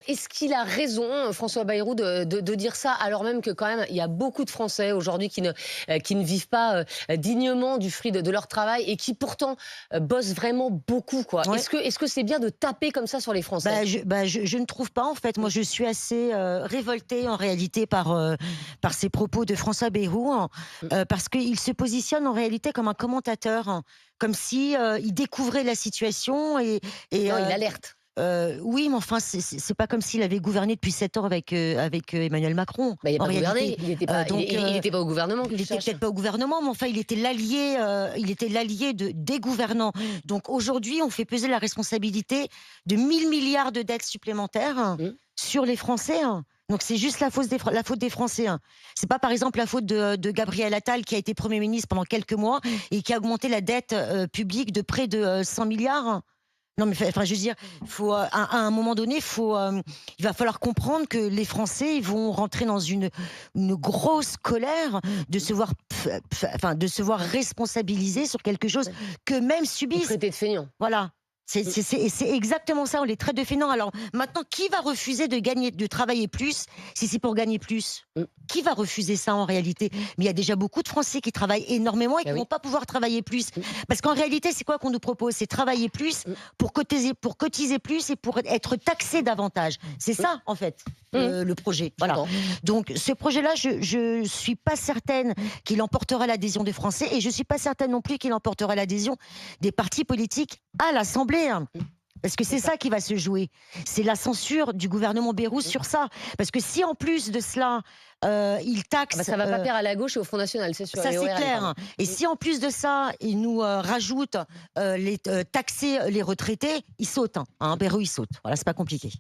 Est-ce qu'il a raison, François Bayrou, de dire ça, alors même que quand même, il y a beaucoup de Français aujourd'hui qui ne vivent pas dignement du fruit de leur travail et qui pourtant bossent vraiment beaucoup, quoi. Ouais. Est-ce que c'est bien de taper comme ça sur les Français? Je ne trouve pas, en fait. Moi, je suis assez révoltée en réalité par ces propos de François Bayrou, hein, Mm. parce qu'il se positionne en réalité comme un commentateur, hein, comme si il découvrait la situation et Non, il alerte. oui, mais enfin, c'est pas comme s'il avait gouverné depuis 7 ans avec Emmanuel Macron, Bah, il n'a en pas réalité. gouverné, il n'était pas, Donc, il était pas au gouvernement, que il je était sache. peut-être pas au gouvernement, mais enfin, il était l'allié des gouvernants. Donc aujourd'hui, on fait peser la responsabilité de 1 000 milliards de dettes supplémentaires, hein, Mm. sur les Français, hein. Donc c'est juste la faute des Français, hein. C'est pas par exemple la faute de Gabriel Attal qui a été Premier ministre pendant quelques mois et qui a augmenté la dette publique de près de 100 milliards, hein. Non, mais enfin, je veux dire, faut à un moment donné, il va falloir comprendre que les Français ils vont rentrer dans une grosse colère de se voir responsabilisés sur quelque chose qu'eux-mêmes Vous subissent. traitez de feignant. Voilà. Mm. C'est exactement ça, on les traite de fainéants. Alors maintenant, qui va refuser de travailler plus si c'est pour gagner plus? Mm. Qui va refuser ça en réalité? Mais il y a déjà beaucoup de Français qui travaillent énormément et Bah qui oui. vont pas pouvoir travailler plus. Mm. Parce qu'en réalité, c'est quoi qu'on nous propose? C'est travailler plus Mm. pour cotiser plus et pour être taxé davantage. C'est ça, en fait, Mm. le projet. Voilà. J'entends. Donc ce projet-là, je suis pas certaine qu'il emportera l'adhésion des Français et je suis pas certaine non plus qu'il emportera l'adhésion des partis politiques à l'Assemblée, hein. Parce que c'est D'accord. ça qui va se jouer. C'est la censure du gouvernement Bayrou Mm. sur ça. Parce que si en plus de cela, il Ah bah, taxe, ça va pas plaire à la gauche et au Front National, c'est sûr. ça Et au c'est RN, clair, pardon. hein. Et Mm. si en plus de ça, il nous rajoute taxer les retraités, il saute, hein. Bayrou il saute. Voilà, c'est pas compliqué.